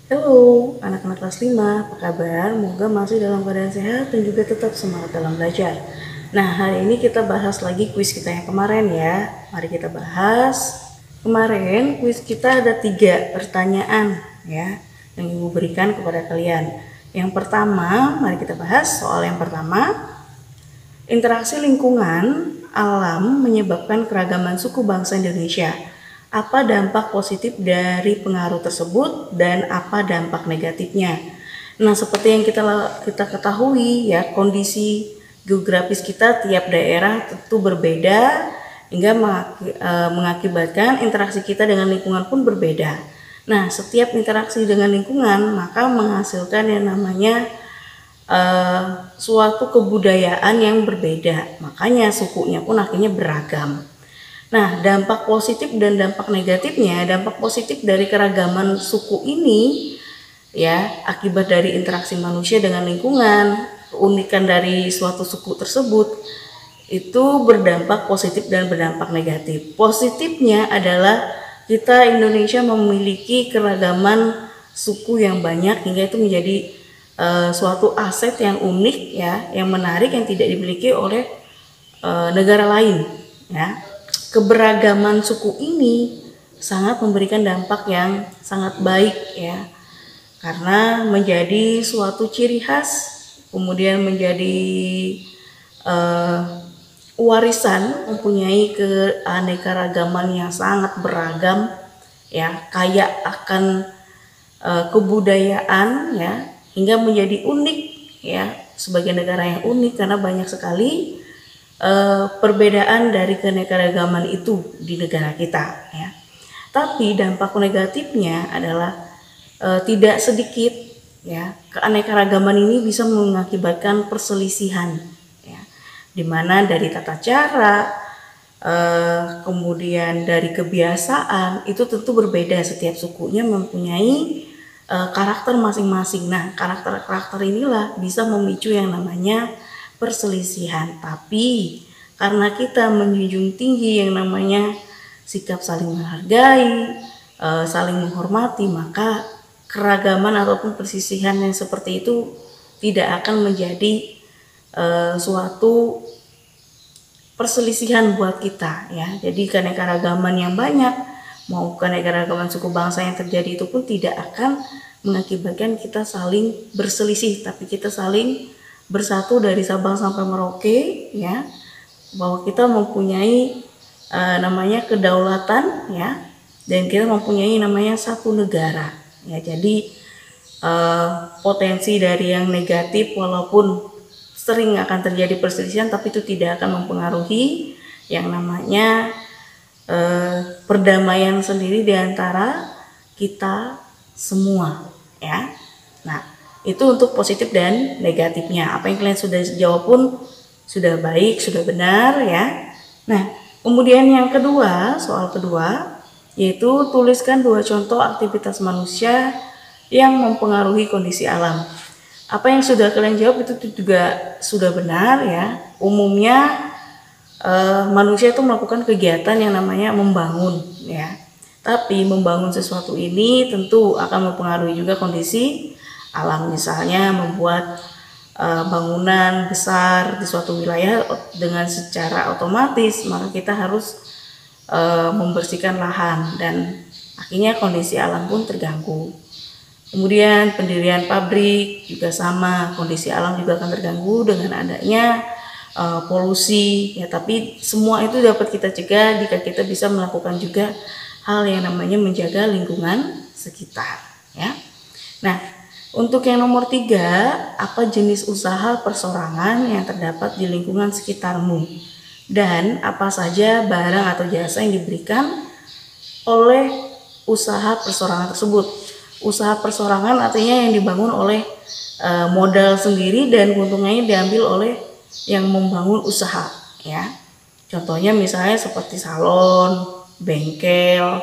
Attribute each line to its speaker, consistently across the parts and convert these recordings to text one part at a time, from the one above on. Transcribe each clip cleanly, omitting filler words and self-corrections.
Speaker 1: Halo, anak-anak kelas 5, apa kabar? Semoga masih dalam keadaan sehat dan juga tetap semangat dalam belajar. Nah, hari ini kita bahas lagi kuis kita yang kemarin ya. Mari kita bahas. Kemarin kuis kita ada 3 pertanyaan ya yang Ibu berikan kepada kalian. Yang pertama, mari kita bahas soal yang pertama. Interaksi lingkungan alam menyebabkan keragaman suku bangsa Indonesia. Apa dampak positif dari pengaruh tersebut dan apa dampak negatifnya? Nah, seperti yang kita ketahui ya, kondisi geografis kita tiap daerah tentu berbeda hingga mengakibatkan interaksi kita dengan lingkungan pun berbeda. Nah, setiap interaksi dengan lingkungan maka menghasilkan yang namanya suatu kebudayaan yang berbeda. Makanya sukunya pun akhirnya beragam. Nah, dampak positif dan dampak negatifnya, dampak positif dari keragaman suku ini ya, akibat dari interaksi manusia dengan lingkungan, keunikan dari suatu suku tersebut itu berdampak positif dan berdampak negatif. Positifnya adalah kita Indonesia memiliki keragaman suku yang banyak hingga itu menjadi suatu aset yang unik ya, yang menarik yang tidak dimiliki oleh negara lain ya. Keberagaman suku ini sangat memberikan dampak yang sangat baik ya, karena menjadi suatu ciri khas, kemudian menjadi warisan, mempunyai keanekaragaman yang sangat beragam ya, kaya akan kebudayaan ya, hingga menjadi unik ya, sebagai negara yang unik karena banyak sekali perbedaan dari keanekaragaman itu di negara kita ya. Tapi dampak negatifnya adalah tidak sedikit ya, keanekaragaman ini bisa mengakibatkan perselisihan ya, dimana dari tata cara kemudian dari kebiasaan itu tentu berbeda, setiap sukunya mempunyai karakter masing-masing. Nah, karakter-karakter inilah bisa memicu yang namanya perselisihan. Tapi karena kita menjunjung tinggi yang namanya sikap saling menghargai, saling menghormati, maka keragaman ataupun perselisihan yang seperti itu tidak akan menjadi suatu perselisihan buat kita ya. Jadi keanekaragaman yang banyak, mau keanekaragaman suku bangsa yang terjadi itu pun tidak akan mengakibatkan kita saling berselisih, tapi kita saling bersatu dari Sabang sampai Merauke ya, bahwa kita mempunyai namanya kedaulatan ya, dan kita mempunyai namanya satu negara ya. Jadi potensi dari yang negatif walaupun sering akan terjadi perselisihan, tapi itu tidak akan mempengaruhi yang namanya perdamaian sendiri di antara kita semua ya. Nah, itu untuk positif dan negatifnya. Apa yang kalian sudah jawab pun sudah baik, sudah benar ya. Nah, kemudian yang kedua, soal kedua, yaitu tuliskan 2 contoh aktivitas manusia yang mempengaruhi kondisi alam. Apa yang sudah kalian jawab itu juga sudah benar ya. Umumnya manusia itu melakukan kegiatan yang namanya membangun ya. Tapi membangun sesuatu ini tentu akan mempengaruhi juga kondisi alam, misalnya membuat bangunan besar di suatu wilayah dengan secara otomatis maka kita harus membersihkan lahan dan akhirnya kondisi alam pun terganggu. Kemudian pendirian pabrik juga sama, kondisi alam juga akan terganggu dengan adanya polusi ya. Tapi semua itu dapat kita cegah jika kita bisa melakukan juga hal yang namanya menjaga lingkungan sekitar ya. Nah, untuk yang nomor 3, apa jenis usaha persorangan yang terdapat di lingkungan sekitarmu? Dan apa saja barang atau jasa yang diberikan oleh usaha persorangan tersebut? Usaha persorangan artinya yang dibangun oleh modal sendiri dan keuntungannya diambil oleh yang membangun usaha ya. Contohnya misalnya seperti salon, bengkel,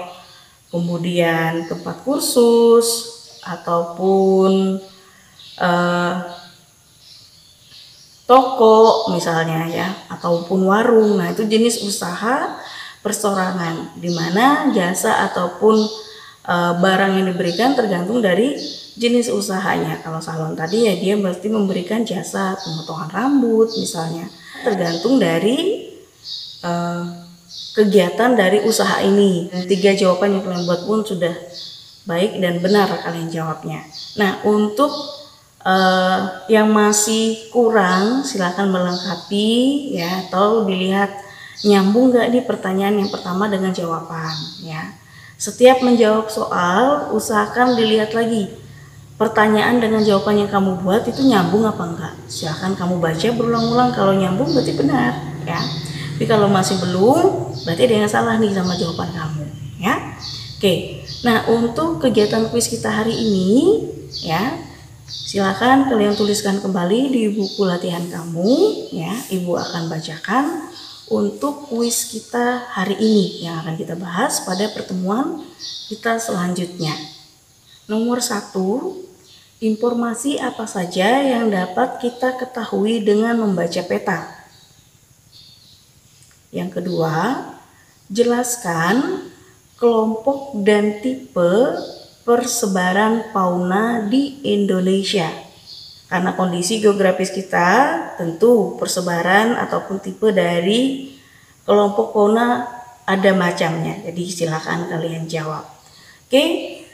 Speaker 1: kemudian tempat kursus, ataupun toko misalnya ya, ataupun warung. Nah, itu jenis usaha persorangan di mana jasa ataupun barang yang diberikan tergantung dari jenis usahanya. Kalau salon tadi ya dia mesti memberikan jasa pemotongan rambut misalnya, tergantung dari kegiatan dari usaha ini. 3 jawaban yang kalian buat pun sudah baik dan benar kalian jawabnya. Nah, untuk yang masih kurang silakan melengkapi ya, atau dilihat nyambung nggak nih pertanyaan yang pertama dengan jawaban ya. Setiap menjawab soal usahakan dilihat lagi pertanyaan dengan jawaban yang kamu buat itu nyambung apa enggak. Silakan kamu baca berulang-ulang, kalau nyambung berarti benar ya. Tapi kalau masih belum berarti ada yang salah nih sama jawaban kamu ya. Oke. Nah, untuk kegiatan kuis kita hari ini ya, silakan kalian tuliskan kembali di buku latihan kamu ya. Ibu akan bacakan untuk kuis kita hari ini yang akan kita bahas pada pertemuan kita selanjutnya. Nomor 1, informasi apa saja yang dapat kita ketahui dengan membaca peta. Yang kedua, jelaskan kelompok dan tipe persebaran fauna di Indonesia. Karena kondisi geografis kita, tentu persebaran ataupun tipe dari kelompok fauna ada macamnya. Jadi silakan kalian jawab. Oke,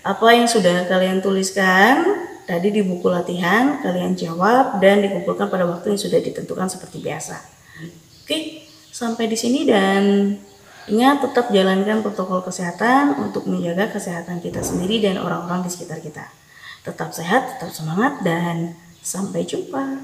Speaker 1: apa yang sudah kalian tuliskan tadi di buku latihan, kalian jawab dan dikumpulkan pada waktu yang sudah ditentukan seperti biasa. Oke, sampai di sini dan ingat tetap jalankan protokol kesehatan untuk menjaga kesehatan kita sendiri dan orang-orang di sekitar kita. Tetap sehat, tetap semangat, dan sampai jumpa.